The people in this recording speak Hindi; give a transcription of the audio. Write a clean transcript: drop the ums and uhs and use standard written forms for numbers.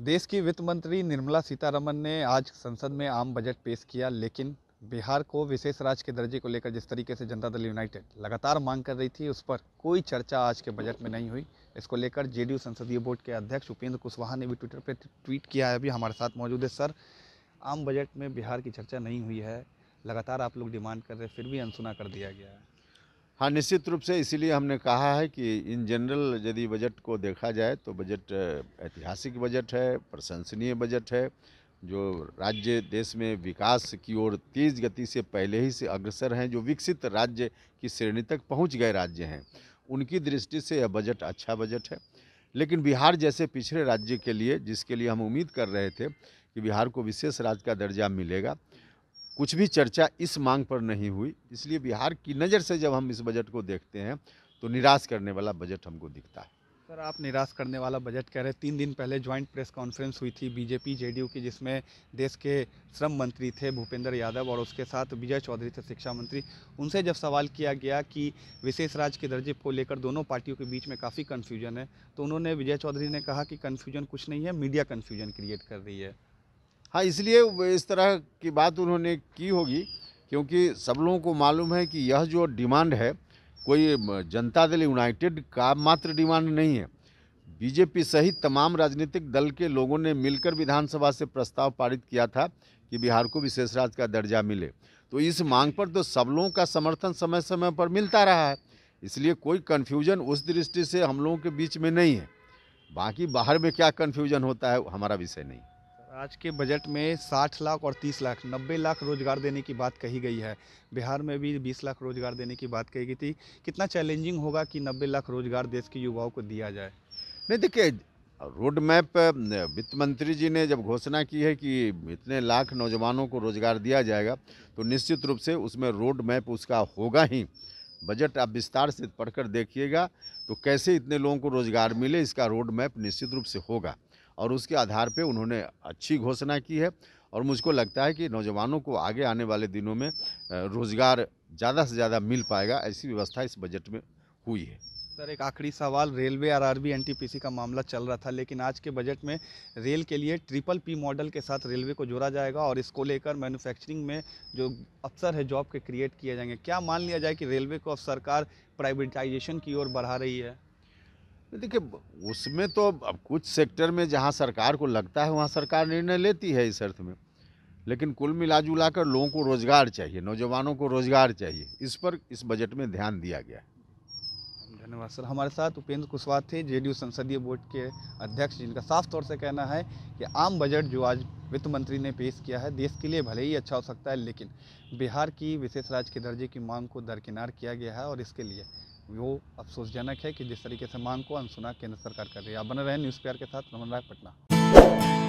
देश की वित्त मंत्री निर्मला सीतारमण ने आज संसद में आम बजट पेश किया, लेकिन बिहार को विशेष राज्य के दर्जे को लेकर जिस तरीके से जनता दल यूनाइटेड लगातार मांग कर रही थी, उस पर कोई चर्चा आज के बजट में नहीं हुई। इसको लेकर जेडीयू संसदीय बोर्ड के अध्यक्ष उपेंद्र कुशवाहा ने भी ट्विटर पर ट्वीट किया है। अभी हमारे साथ मौजूद है। सर, आम बजट में बिहार की चर्चा नहीं हुई है, लगातार आप लोग डिमांड कर रहे हैं, फिर भी अनसुना कर दिया गया है। हाँ, निश्चित रूप से इसीलिए हमने कहा है कि इन जनरल यदि बजट को देखा जाए तो बजट ऐतिहासिक बजट है, प्रशंसनीय बजट है, जो राज्य देश में विकास की ओर तेज़ गति से पहले ही से अग्रसर हैं, जो विकसित राज्य की श्रेणी तक पहुंच गए राज्य हैं, उनकी दृष्टि से यह बजट अच्छा बजट है। लेकिन बिहार जैसे पिछड़े राज्य के लिए, जिसके लिए हम उम्मीद कर रहे थे कि बिहार को विशेष राज्य का दर्जा मिलेगा, कुछ भी चर्चा इस मांग पर नहीं हुई। इसलिए बिहार की नज़र से जब हम इस बजट को देखते हैं तो निराश करने वाला बजट हमको दिखता है। सर, आप निराश करने वाला बजट कह रहे हैं। 3 दिन पहले ज्वाइंट प्रेस कॉन्फ्रेंस हुई थी बीजेपी जेडीयू की, जिसमें देश के श्रम मंत्री थे भूपेंद्र यादव और उसके साथ विजय चौधरी थे शिक्षा मंत्री। उनसे जब सवाल किया गया कि विशेष राज्य के दर्जे को लेकर दोनों पार्टियों के बीच में काफ़ी कन्फ्यूजन है, तो उन्होंने विजय चौधरी ने कहा कि कन्फ्यूजन कुछ नहीं है, मीडिया कन्फ्यूजन क्रिएट कर रही है। हाँ, इसलिए इस तरह की बात उन्होंने की होगी, क्योंकि सब लोगों को मालूम है कि यह जो डिमांड है कोई जनता दल यूनाइटेड का मात्र डिमांड नहीं है। बीजेपी सहित तमाम राजनीतिक दल के लोगों ने मिलकर विधानसभा से प्रस्ताव पारित किया था कि बिहार को विशेष राज्य का दर्जा मिले। तो इस मांग पर तो सब लोगों का समर्थन समय समय पर मिलता रहा है। इसलिए कोई कन्फ्यूजन उस दृष्टि से हम लोगों के बीच में नहीं है। बाकी बाहर में क्या कन्फ्यूजन होता है हमारा विषय नहीं। आज के बजट में 60 लाख और 30 लाख 90 लाख रोजगार देने की बात कही गई है। बिहार में भी 20 लाख रोजगार देने की बात कही गई थी। कितना चैलेंजिंग होगा कि 90 लाख रोजगार देश के युवाओं को दिया जाए? नहीं, देखिए, रोड मैप वित्त मंत्री जी ने जब घोषणा की है कि इतने लाख नौजवानों को रोजगार दिया जाएगा, तो निश्चित रूप से उसमें रोड मैप उसका होगा ही। बजट आप विस्तार से पढ़कर देखिएगा तो कैसे इतने लोगों को रोजगार मिले, इसका रोड मैप निश्चित रूप से होगा और उसके आधार पे उन्होंने अच्छी घोषणा की है। और मुझको लगता है कि नौजवानों को आगे आने वाले दिनों में रोजगार ज़्यादा से ज़्यादा मिल पाएगा, ऐसी व्यवस्था इस बजट में हुई है। सर, एक आखिरी सवाल। रेलवे आरआरबी एनटीपीसी का मामला चल रहा था, लेकिन आज के बजट में रेल के लिए ट्रिपल पी मॉडल के साथ रेलवे को जोड़ा जाएगा और इसको लेकर मैन्युफैक्चरिंग में जो अवसर है जॉब के क्रिएट किए जाएंगे। क्या मान लिया जाए कि रेलवे को अब सरकार प्राइवेटाइजेशन की ओर बढ़ा रही है? देखिए, उसमें तो अब कुछ सेक्टर में जहाँ सरकार को लगता है वहाँ सरकार निर्णय लेती है इस अर्थ में, लेकिन कुल मिला-जुला कर लोगों को रोजगार चाहिए, नौजवानों को रोजगार चाहिए। इस पर इस बजट में ध्यान दिया गया है। धन्यवाद सर। हमारे साथ उपेंद्र कुशवाहा थे, जेडीयू संसदीय बोर्ड के अध्यक्ष, जिनका साफ तौर से कहना है कि आम बजट जो आज वित्त मंत्री ने पेश किया है देश के लिए भले ही अच्छा हो सकता है, लेकिन बिहार की विशेष राज्य के दर्जे की मांग को दरकिनार किया गया है और इसके लिए वो अफसोसजनक है कि जिस तरीके से मांग को अनसुना केंद्र सरकार कर रही है। आप बने रहें न्यूज़ पेपर के साथ। रमन राय, पटना।